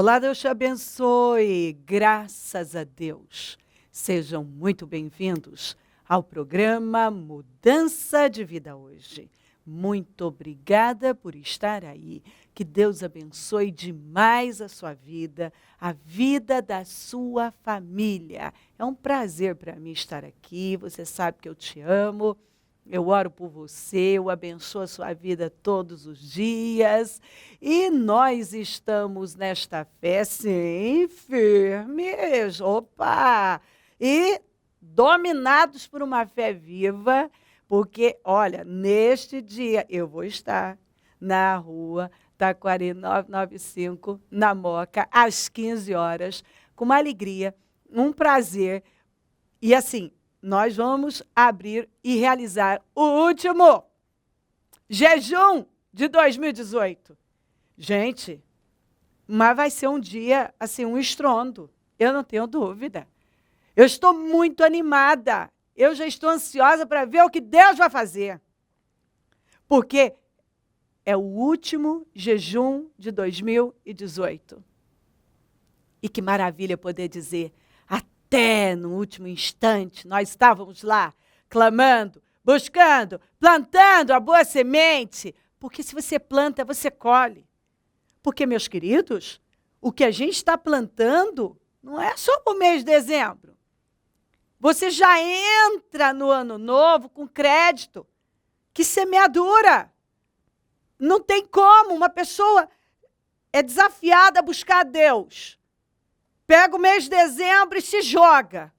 Olá, Deus te abençoe. Graças a Deus. Sejam muito bem-vindos ao programa Mudança de Vida Hoje. Muito obrigada por estar aí. Que Deus abençoe demais a sua vida, a vida da sua família. É um prazer para mim estar aqui. Você sabe que eu te amo. Eu oro por você, eu abençoo a sua vida todos os dias. E nós estamos nesta fé, sim, firmes. Opa! E dominados por uma fé viva, porque, olha, neste dia eu vou estar na rua Taquari 995, na Moca, às 15 horas, com uma alegria, um prazer. E assim, nós vamos abrir e realizar o último jejum de 2018. Gente, mas vai ser um dia, assim, um estrondo. Eu não tenho dúvida. Eu estou muito animada. Eu já estou ansiosa para ver o que Deus vai fazer. Porque é o último jejum de 2018. E que maravilha poder dizer, até no último instante, nós estávamos lá, clamando, buscando, plantando a boa semente. Porque se você planta, você colhe. Porque, meus queridos, o que a gente está plantando não é só para o mês de dezembro. Você já entra no ano novo com crédito. Que semeadura! Não tem como, uma pessoa é desafiada a buscar a Deus. Pega o mês de dezembro e se joga.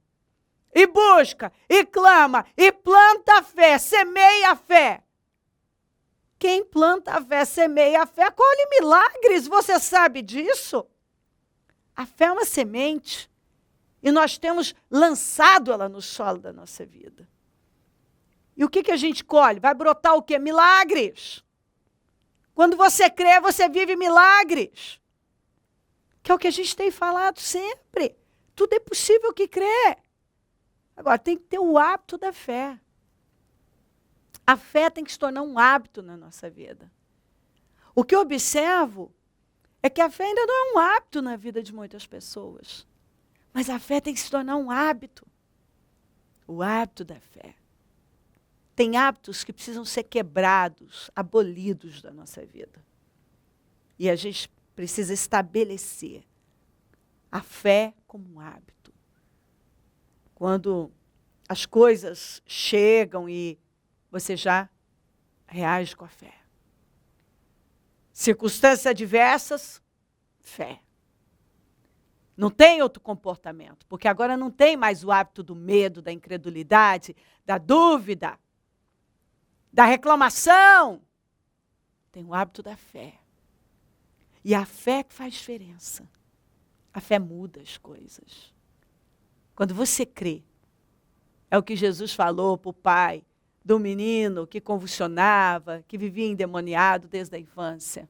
E busca, e clama, e planta a fé, semeia a fé. Quem planta a fé, semeia a fé, colhe milagres, você sabe disso? A fé é uma semente. E nós temos lançado ela no solo da nossa vida. E o que a gente colhe? Vai brotar o quê? Milagres. Quando você crê, você vive milagres. Que é o que a gente tem falado sempre. Tudo é possível que crê. Agora, tem que ter o hábito da fé. A fé tem que se tornar um hábito na nossa vida. O que eu observo é que a fé ainda não é um hábito na vida de muitas pessoas. Mas a fé tem que se tornar um hábito. O hábito da fé. Tem hábitos que precisam ser quebrados, abolidos da nossa vida. E a gente precisa estabelecer a fé como um hábito. Quando as coisas chegam e você já reage com a fé. Circunstâncias adversas, fé. Não tem outro comportamento, porque agora não tem mais o hábito do medo, da incredulidade, da dúvida, da reclamação. Tem o hábito da fé. E a fé que faz diferença. A fé muda as coisas. Quando você crê, é o que Jesus falou para o pai do menino que convulsionava, que vivia endemoniado desde a infância.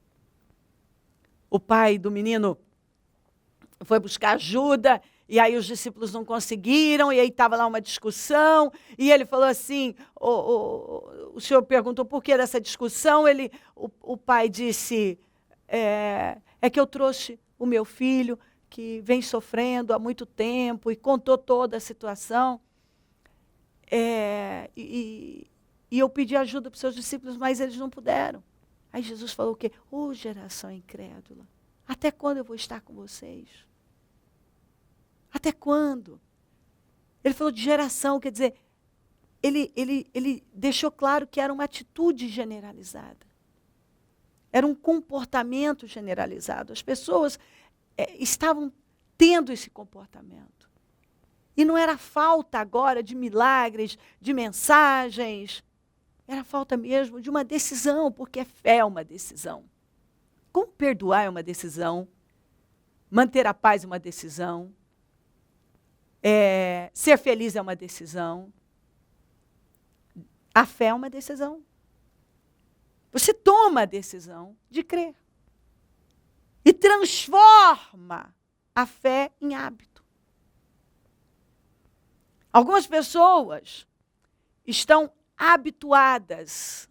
O pai do menino foi buscar ajuda, e aí os discípulos não conseguiram, e aí estava lá uma discussão, e ele falou assim, o senhor perguntou por que dessa discussão, o pai disse, é que eu trouxe o meu filho, que vem sofrendo há muito tempo, e contou toda a situação, e eu pedi ajuda para os seus discípulos, mas eles não puderam. Aí Jesus falou o quê? Ô, geração incrédula, até quando eu vou estar com vocês? Até quando? Ele falou de geração, quer dizer, ele deixou claro que era uma atitude generalizada. Era um comportamento generalizado. As pessoas estavam tendo esse comportamento. E não era falta agora de milagres, de mensagens. Era falta mesmo de uma decisão, porque a fé é uma decisão. Como perdoar é uma decisão. Manter a paz é uma decisão. Ser feliz é uma decisão. A fé é uma decisão. Você toma a decisão de crer. E transforma a fé em hábito. Algumas pessoas estão habituadas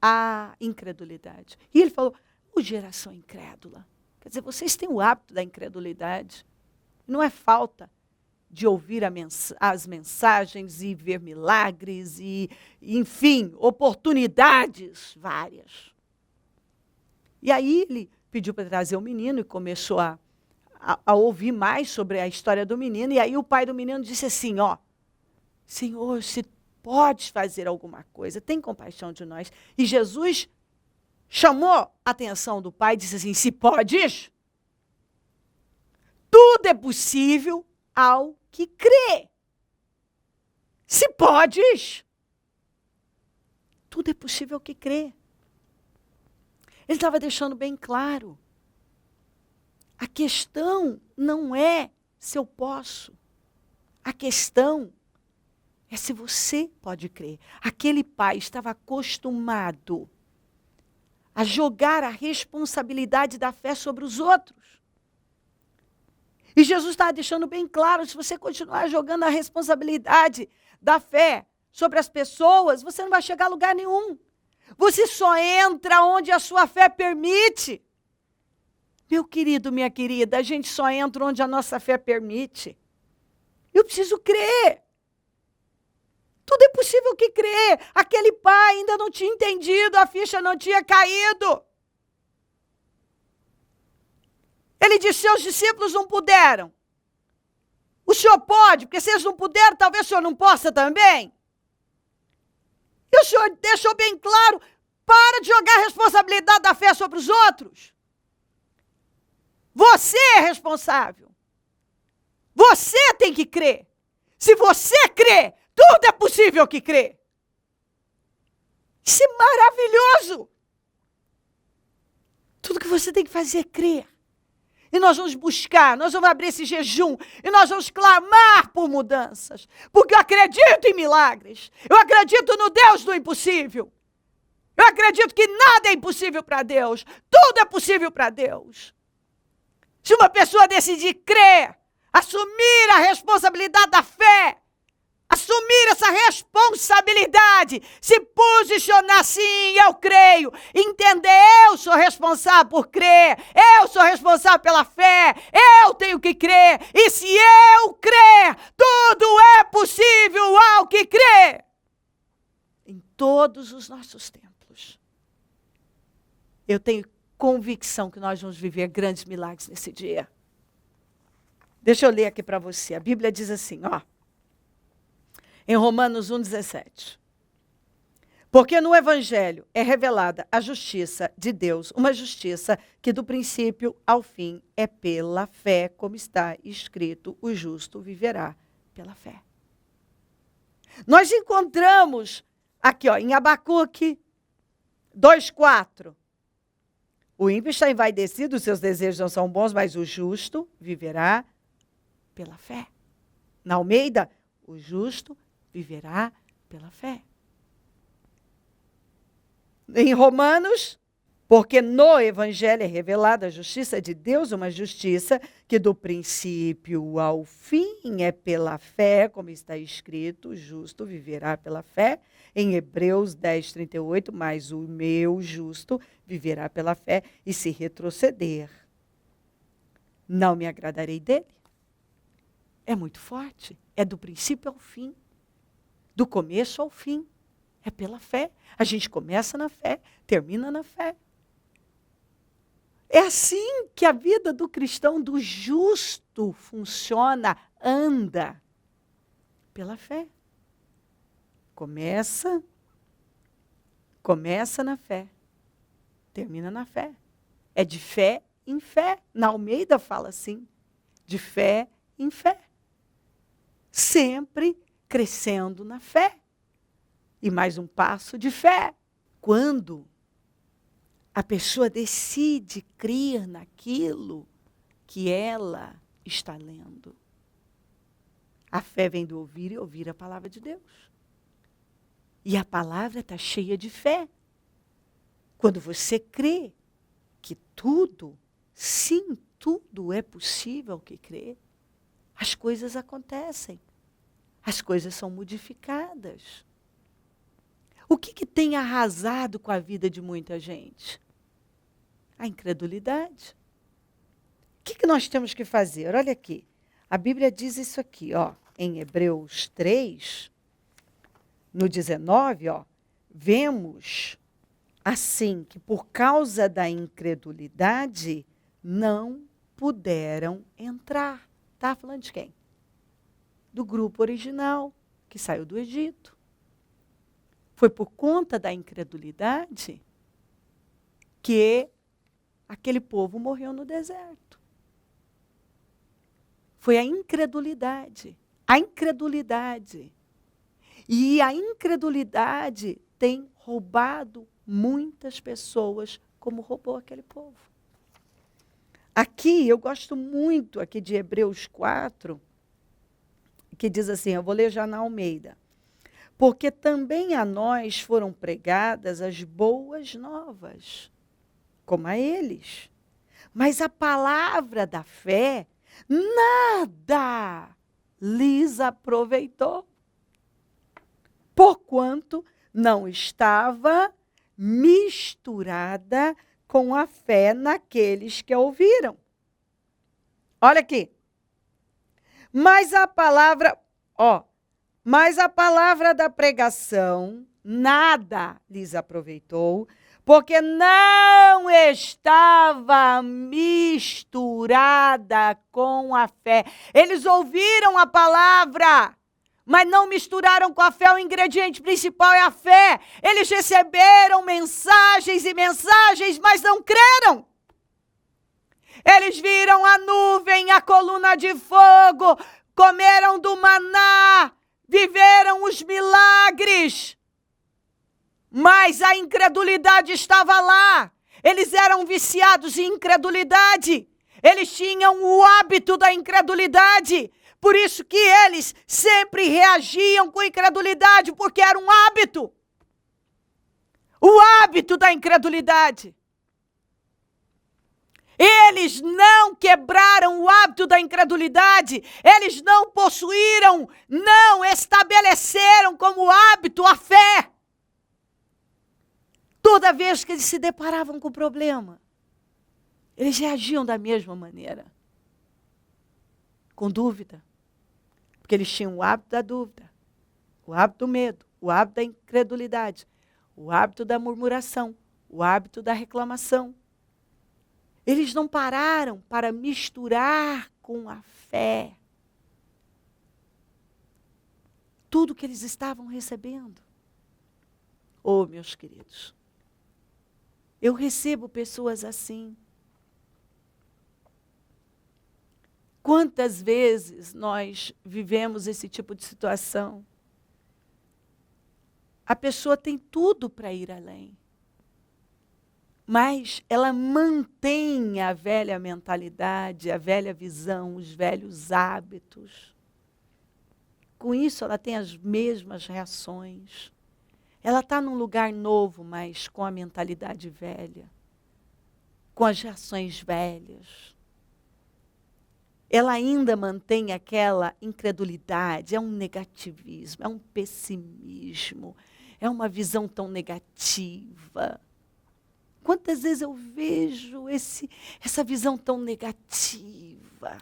à incredulidade. E ele falou, geração incrédula. Quer dizer, vocês têm o hábito da incredulidade. Não é falta de ouvir as mensagens e ver milagres e, enfim, oportunidades várias. E aí ele pediu para trazer o menino e começou a ouvir mais sobre a história do menino. E aí o pai do menino disse assim, ó, Senhor, se podes fazer alguma coisa, tem compaixão de nós. E Jesus chamou a atenção do pai e disse assim, se podes, tudo é possível ao que crê. Se podes, tudo é possível ao que crê. Ele estava deixando bem claro. A questão não é se eu posso. A questão é se você pode crer. Aquele pai estava acostumado a jogar a responsabilidade da fé sobre os outros. E Jesus estava deixando bem claro, se você continuar jogando a responsabilidade da fé sobre as pessoas, você não vai chegar a lugar nenhum. Você só entra onde a sua fé permite. Meu querido, minha querida, a gente só entra onde a nossa fé permite. Eu preciso crer. Tudo é possível que crer. Aquele pai ainda não tinha entendido, a ficha não tinha caído. Ele disse, seus discípulos não puderam. O senhor pode, porque se eles não puderam, talvez o senhor não possa também. E o senhor deixou bem claro, para de jogar a responsabilidade da fé sobre os outros. Você é responsável. Você tem que crer. Se você crê, tudo é possível que crê. Isso é maravilhoso. Tudo que você tem que fazer é crer. E nós vamos buscar, nós vamos abrir esse jejum, e nós vamos clamar por mudanças. Porque eu acredito em milagres. Eu acredito no Deus do impossível. Eu acredito que nada é impossível para Deus. Tudo é possível para Deus. Se uma pessoa decidir crer, assumir a responsabilidade da fé, assumir essa responsabilidade, se posicionar sim, eu creio, entender, eu sou responsável por crer, eu sou responsável pela fé, eu tenho que crer, e se eu crer, tudo é possível ao que crê. Em todos os nossos templos. Eu tenho convicção que nós vamos viver grandes milagres nesse dia. Deixa eu ler aqui para você. A Bíblia diz assim, ó. Em Romanos 1,17. Porque no Evangelho é revelada a justiça de Deus, uma justiça que do princípio ao fim é pela fé, como está escrito, o justo viverá pela fé. Nós encontramos aqui, ó, em Abacuque 2,4. O ímpio está envaidecido, os seus desejos não são bons, mas o justo viverá pela fé. Na Almeida, o justo viverá pela fé. Em Romanos, porque no Evangelho é revelada a justiça de Deus, uma justiça que do princípio ao fim é pela fé, como está escrito, o justo viverá pela fé. Em Hebreus 10:38, mas o meu justo viverá pela fé, e se retroceder, não me agradarei dele. É muito forte, é do princípio ao fim. Do começo ao fim, é pela fé. A gente começa na fé, termina na fé. É assim que a vida do cristão, do justo, funciona, anda. Pela fé. Começa na fé, termina na fé. É de fé em fé. Na Almeida fala assim, de fé em fé. Sempre crescendo na fé. E mais um passo de fé. Quando a pessoa decide crer naquilo que ela está lendo. A fé vem do ouvir e ouvir a palavra de Deus. E a palavra está cheia de fé. Quando você crê que tudo, sim, tudo é possível que crê, as coisas acontecem. As coisas são modificadas. O que tem arrasado com a vida de muita gente? A incredulidade. que nós temos que fazer? Olha aqui. A Bíblia diz isso aqui, ó, em Hebreus 3, no 19, ó, vemos assim que por causa da incredulidade não puderam entrar. Tá falando de quem? Do grupo original que saiu do Egito. Foi por conta da incredulidade que aquele povo morreu no deserto. Foi a incredulidade. A incredulidade. E a incredulidade tem roubado muitas pessoas, como roubou aquele povo. Aqui, eu gosto muito aqui de Hebreus 4, que diz assim, eu vou ler já na Almeida. Porque também a nós foram pregadas as boas novas, como a eles. Mas a palavra da fé nada lhes aproveitou, porquanto não estava misturada com a fé naqueles que a ouviram. Olha aqui. Mas a palavra da pregação nada lhes aproveitou, porque não estava misturada com a fé. Eles ouviram a palavra, mas não misturaram com a fé. O ingrediente principal é a fé. Eles receberam mensagens e mensagens, mas não creram. Eles viram a nuvem, a coluna de fogo, comeram do maná, viveram os milagres. Mas a incredulidade estava lá. Eles eram viciados em incredulidade. Eles tinham o hábito da incredulidade. Por isso que eles sempre reagiam com incredulidade, porque era um hábito. O hábito da incredulidade. Eles não quebraram o hábito da incredulidade. Eles não possuíram, não estabeleceram como hábito a fé. Toda vez que eles se deparavam com o problema, eles reagiam da mesma maneira. Com dúvida. Porque eles tinham o hábito da dúvida, o hábito do medo, o hábito da incredulidade, o hábito da murmuração, o hábito da reclamação. Eles não pararam para misturar com a fé tudo que eles estavam recebendo. Oh, meus queridos, eu recebo pessoas assim. Quantas vezes nós vivemos esse tipo de situação? A pessoa tem tudo para ir além. Mas ela mantém a velha mentalidade, a velha visão, os velhos hábitos. Com isso, ela tem as mesmas reações. Ela está num lugar novo, mas com a mentalidade velha, com as reações velhas. Ela ainda mantém aquela incredulidade, é um negativismo, é um pessimismo, é uma visão tão negativa. Quantas vezes eu vejo essa visão tão negativa?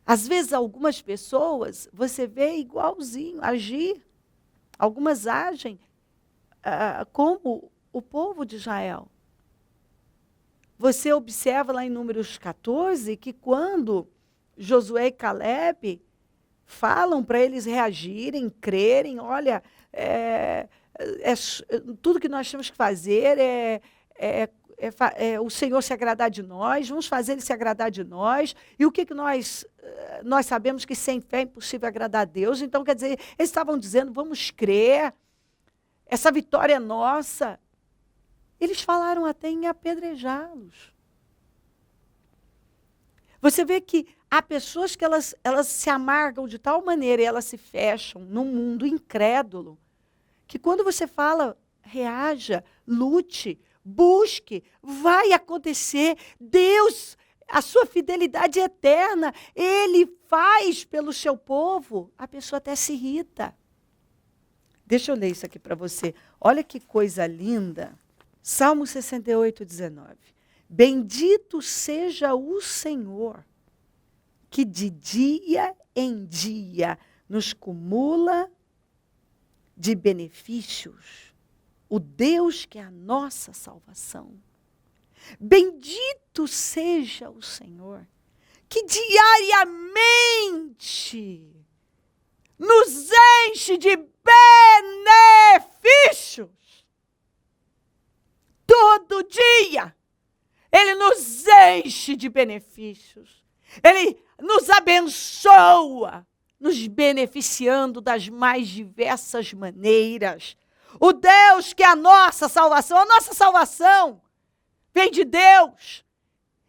Às vezes, algumas pessoas, você vê igualzinho, agir. Algumas agem como o povo de Israel. Você observa lá em Números 14 que quando Josué e Caleb falam para eles reagirem, crerem, olha, tudo que nós temos que fazer o Senhor se agradar de nós, vamos fazer Ele se agradar de nós. E o que nós sabemos que sem fé é impossível agradar a Deus. Então, quer dizer, eles estavam dizendo, vamos crer, essa vitória é nossa. Eles falaram até em apedrejá-los. Você vê que há pessoas que elas se amargam de tal maneira e elas se fecham num mundo incrédulo, que quando você fala, reaja, lute, busque, vai acontecer. Deus, a sua fidelidade é eterna, Ele faz pelo seu povo. A pessoa até se irrita. Deixa eu ler isso aqui para você. Olha que coisa linda. Salmo 68, 19. Bendito seja o Senhor, que de dia em dia nos cumula de benefícios, o Deus que é a nossa salvação. Bendito seja o Senhor, que diariamente nos enche de benefícios. Todo dia, Ele nos enche de benefícios. Ele nos abençoa, nos beneficiando das mais diversas maneiras. O Deus que é a nossa salvação vem de Deus.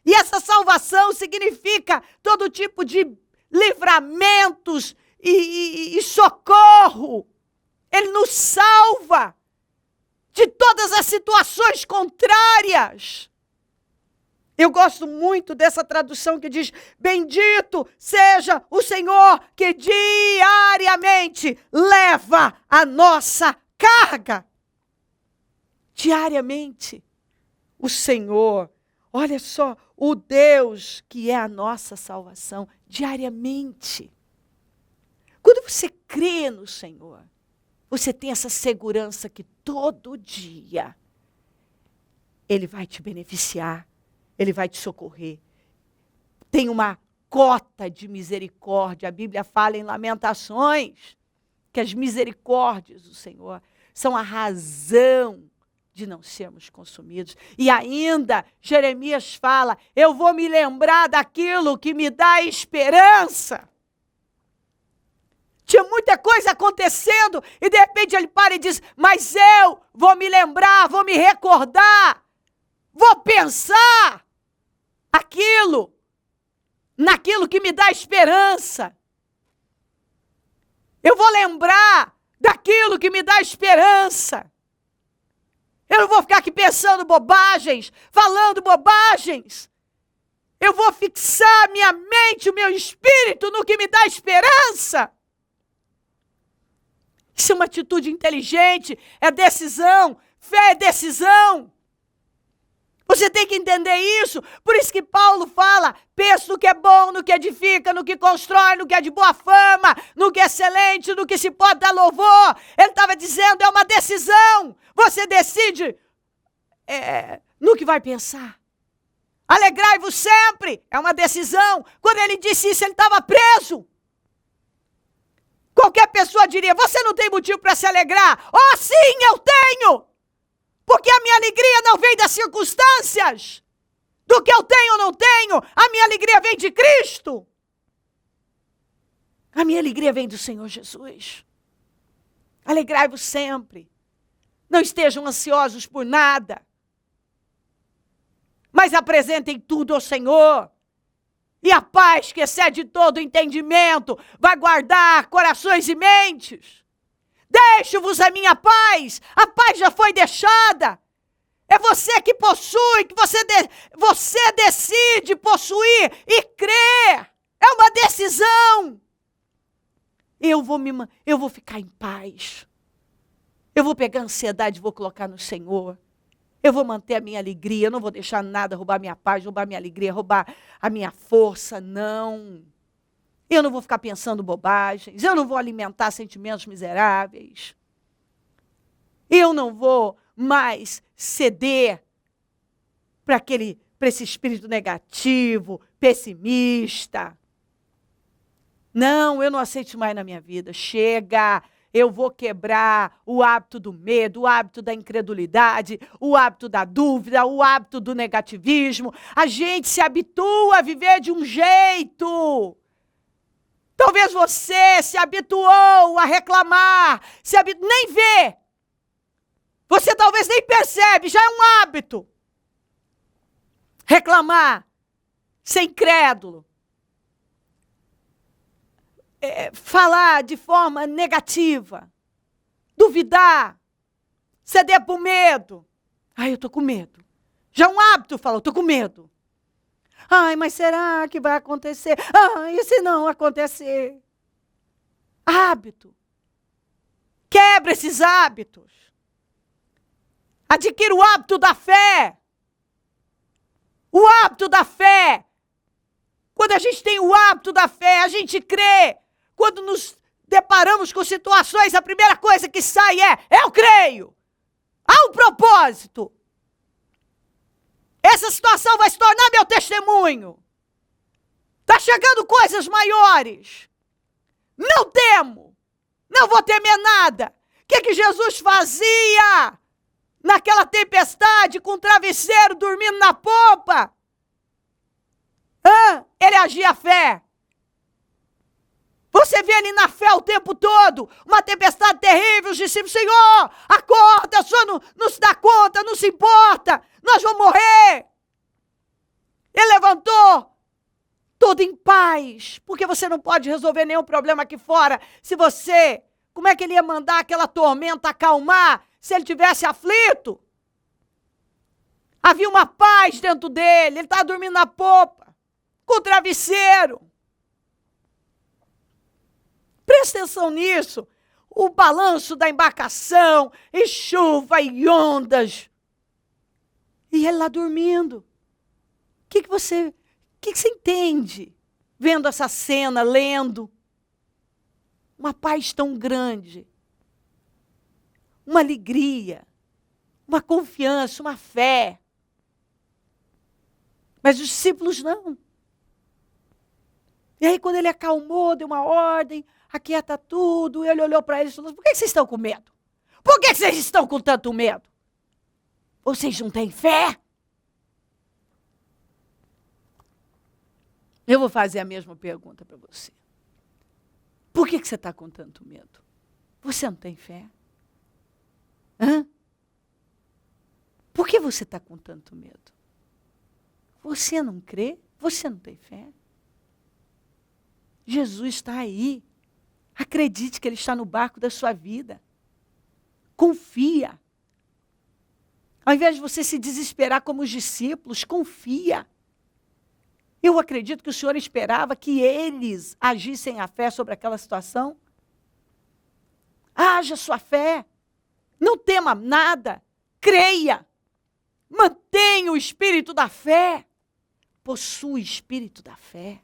E essa salvação significa todo tipo de livramentos e socorro. Ele nos salva de todas as situações contrárias. Eu gosto muito dessa tradução que diz: bendito seja o Senhor que diariamente leva a nossa carga. Diariamente. O Senhor, olha só, o Deus que é a nossa salvação, diariamente. Quando você crê no Senhor, você tem essa segurança que todo dia Ele vai te beneficiar, Ele vai te socorrer. Tem uma cota de misericórdia. A Bíblia fala em Lamentações que as misericórdias do Senhor são a razão de não sermos consumidos. E ainda, Jeremias fala: eu vou me lembrar daquilo que me dá esperança. Tinha muita coisa acontecendo e de repente ele para e diz: mas eu vou me lembrar, vou me recordar, vou pensar naquilo que me dá esperança. Eu vou lembrar daquilo que me dá esperança. Eu não vou ficar aqui pensando bobagens, falando bobagens. Eu vou fixar minha mente, o meu espírito no que me dá esperança. Isso é uma atitude inteligente, é decisão, fé é decisão. Você tem que entender isso. Por isso que Paulo fala: pensa no que é bom, no que edifica, no que constrói, no que é de boa fama, no que é excelente, no que se pode dar louvor. Ele estava dizendo, é uma decisão. Você decide no que vai pensar. Alegrai-vos sempre, é uma decisão. Quando ele disse isso, ele estava preso. Qualquer pessoa diria: você não tem motivo para se alegrar. Oh, sim, eu tenho. Porque a minha alegria não vem das circunstâncias, do que eu tenho ou não tenho. A minha alegria vem de Cristo. A minha alegria vem do Senhor Jesus. Alegrai-vos sempre. Não estejam ansiosos por nada, mas apresentem tudo ao Senhor. E a paz que excede todo entendimento vai guardar corações e mentes. Deixo-vos a minha paz. A paz já foi deixada. É você que possui, que você decide possuir e crer. É uma decisão. Eu vou ficar em paz. Eu vou pegar a ansiedade e vou colocar no Senhor. Eu vou manter a minha alegria. Eu não vou deixar nada roubar minha paz, roubar minha alegria, roubar a minha força. Não. Eu não vou ficar pensando bobagens. Eu não vou alimentar sentimentos miseráveis. Eu não vou mais ceder para esse espírito negativo, pessimista. Não, eu não aceito mais na minha vida. Chega! Eu vou quebrar o hábito do medo, o hábito da incredulidade, o hábito da dúvida, o hábito do negativismo. A gente se habitua a viver de um jeito. Talvez você se habituou a reclamar, nem vê. Você talvez nem percebe, já é um hábito. Reclamar, ser incrédulo. Falar de forma negativa. Duvidar. Ceder para o medo. Ai, eu estou com medo. Já é um hábito falar, eu estou com medo. Ai, mas será que vai acontecer? Ai, e se não acontecer? Hábito. Quebra esses hábitos. Adquira o hábito da fé. O hábito da fé. Quando a gente tem o hábito da fé, a gente crê. Quando nos deparamos com situações, a primeira coisa que sai é: eu creio. Há um propósito. Essa situação vai se tornar meu testemunho. Está chegando coisas maiores. Não temo. Não vou temer nada. O que Jesus fazia naquela tempestade com o travesseiro dormindo na popa? Ele agia a fé. Você vê ele na fé o tempo todo. Uma tempestade terrível. Os discípulos: Senhor, acorda, o senhor não se dá conta, não se importa. Nós vamos morrer. Ele levantou. Tudo em paz. Porque você não pode resolver nenhum problema aqui fora. Se você... Como é que ele ia mandar aquela tormenta acalmar se ele tivesse aflito? Havia uma paz dentro dele. Ele estava dormindo na popa, com o travesseiro. Presta atenção nisso. O balanço da embarcação, e chuva, e ondas. E ele lá dormindo. O que você entende vendo essa cena, lendo? Uma paz tão grande. Uma alegria. Uma confiança, uma fé. Mas os discípulos não. E aí quando ele acalmou, deu uma ordem, aquieta tudo, ele olhou para eles e falou: por que vocês estão com medo? Por que vocês estão com tanto medo? Vocês não têm fé? Eu vou fazer a mesma pergunta para você. Por que você está com tanto medo? Você não tem fé? Por que você está com tanto medo? Você não crê? Você não tem fé? Jesus está aí. Acredite que Ele está no barco da sua vida. Confia. Ao invés de você se desesperar como os discípulos, confia. Eu acredito que o Senhor esperava que eles agissem a fé sobre aquela situação. Haja sua fé. Não tema nada. Creia. Mantenha o espírito da fé. Possua o espírito da fé.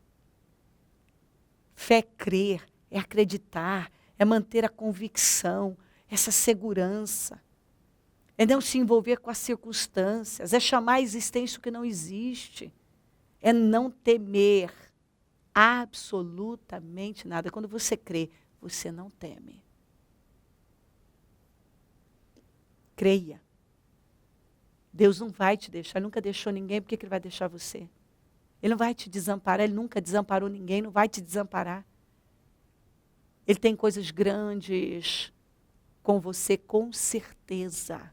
Fé é crer, é acreditar, é manter a convicção, essa segurança. É não se envolver com as circunstâncias, é chamar a existência o que não existe. É não temer absolutamente nada. Quando você crê, você não teme. Creia. Deus não vai te deixar, Ele nunca deixou ninguém, por que Ele vai deixar você? Ele não vai te desamparar, Ele nunca desamparou ninguém, não vai te desamparar. Ele tem coisas grandes com você, com certeza.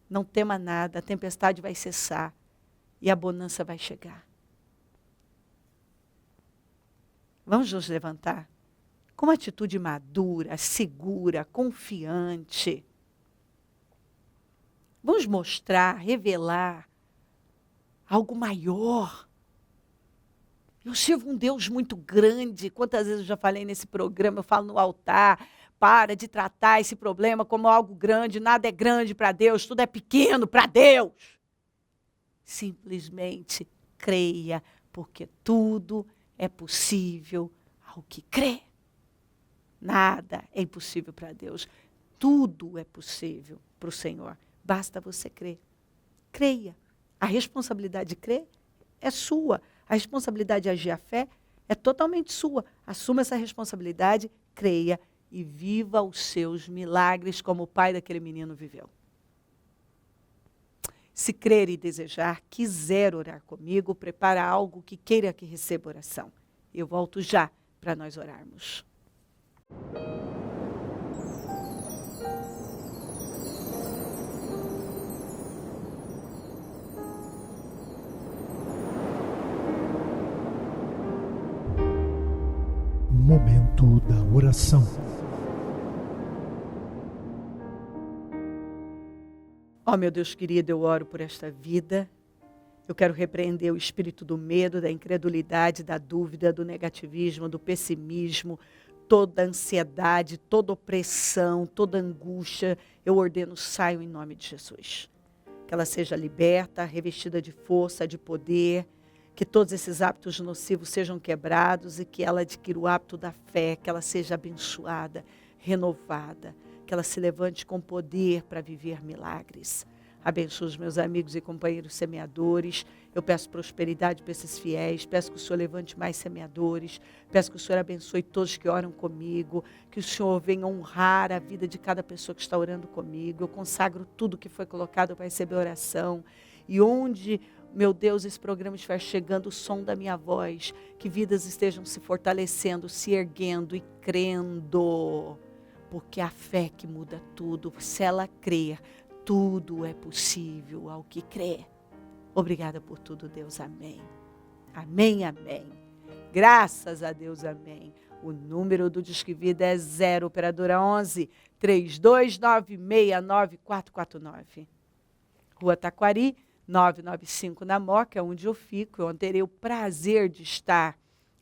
Não tema nada, a tempestade vai cessar e a bonança vai chegar. Vamos nos levantar com uma atitude madura, segura, confiante. Vamos mostrar, revelar algo maior. Eu sirvo um Deus muito grande. Quantas vezes eu já falei nesse programa, eu falo no altar, para de tratar esse problema como algo grande, nada é grande para Deus, tudo é pequeno para Deus. Simplesmente creia, porque tudo é possível ao que crê. Nada é impossível para Deus. Tudo é possível para o Senhor. Basta você crer. Creia. A responsabilidade de crer é sua. A responsabilidade de agir a fé é totalmente sua. Assuma essa responsabilidade, creia e viva os seus milagres como o pai daquele menino viveu. Se crer e desejar, quiser orar comigo, prepara algo que queira que receba oração. Eu volto já para nós orarmos. Momento da oração. Ó meu Deus querido, eu oro por esta vida. Eu quero repreender o espírito do medo, da incredulidade, da dúvida, do negativismo, do pessimismo, toda ansiedade, toda opressão, toda angústia. Eu ordeno, saiam em nome de Jesus. que ela seja liberta, revestida de força, de poder, que todos esses hábitos nocivos sejam quebrados e que ela adquira o hábito da fé, que ela seja abençoada, renovada, que ela se levante com poder para viver milagres. Abençoe os meus amigos e companheiros semeadores. Eu peço prosperidade para esses fiéis. Peço que o Senhor levante mais semeadores. Peço que o Senhor abençoe todos que oram comigo. Que o Senhor venha honrar a vida de cada pessoa que está orando comigo. Eu consagro tudo que foi colocado para receber oração. E onde, meu Deus, esse programa estiver chegando, o som da minha voz, que vidas estejam se fortalecendo, se erguendo e crendo. Porque a fé que muda tudo. Se ela crer, tudo é possível ao que crê. Obrigada por tudo, Deus. Amém. Amém, amém. Graças a Deus, amém. O número do Disque Vida é 0, operadora 11 32969449. Rua Taquari, 995 na Moca, onde eu fico. Eu terei o prazer de estar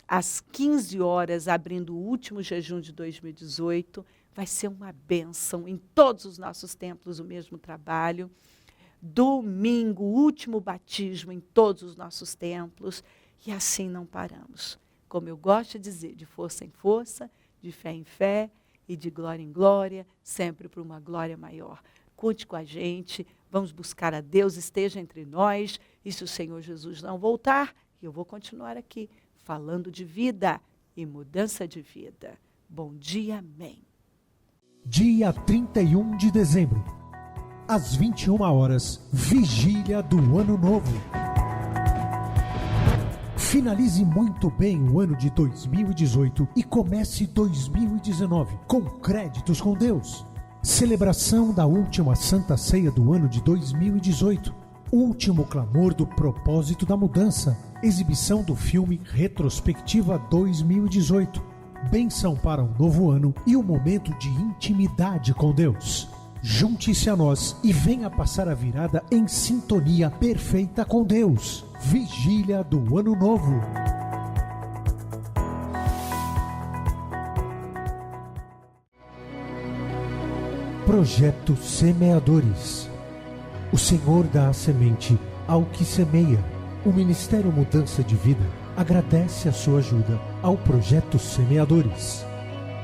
às 15 horas, abrindo o último jejum de 2018. Vai ser uma bênção em todos os nossos templos, o mesmo trabalho. Domingo, último batismo em todos os nossos templos. E assim não paramos. Como eu gosto de dizer, de força em força, de fé em fé e de glória em glória, sempre para uma glória maior. Conte com a gente, vamos buscar a Deus, esteja entre nós. E se o Senhor Jesus não voltar, eu vou continuar aqui, falando de vida e mudança de vida. Bom dia, amém. Dia 31 de dezembro, às 21 horas, vigília do Ano Novo. Finalize muito bem o ano de 2018 e comece 2019 com créditos com Deus. Celebração da última Santa Ceia do ano de 2018. Último clamor do propósito da mudança. Exibição do filme Retrospectiva 2018. Bênção para um novo ano e um momento de intimidade com Deus. Junte-se a nós e venha passar a virada em sintonia perfeita com Deus. Vigília do Ano Novo. Projeto Semeadores. O Senhor dá a semente ao que semeia. O Ministério Mudança de Vida agradece a sua ajuda ao Projeto Semeadores.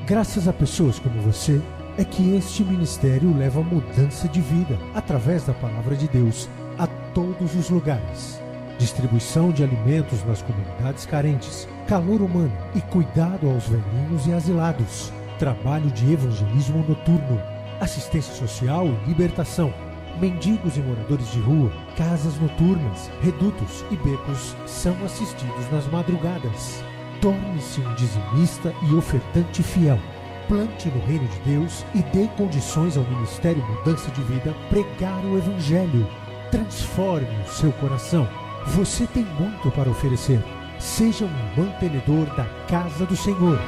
Graças a pessoas como você, é que este ministério leva mudança de vida, através da Palavra de Deus, a todos os lugares. Distribuição de alimentos nas comunidades carentes, calor humano e cuidado aos velhinhos e asilados. Trabalho de evangelismo noturno, assistência social e libertação. Mendigos e moradores de rua, casas noturnas, redutos e becos são assistidos nas madrugadas. Torne-se um dizimista e ofertante fiel. Plante no reino de Deus e dê condições ao Ministério Mudança de Vida pregar o Evangelho. Transforme o seu coração. Você tem muito para oferecer. Seja um mantenedor da casa do Senhor.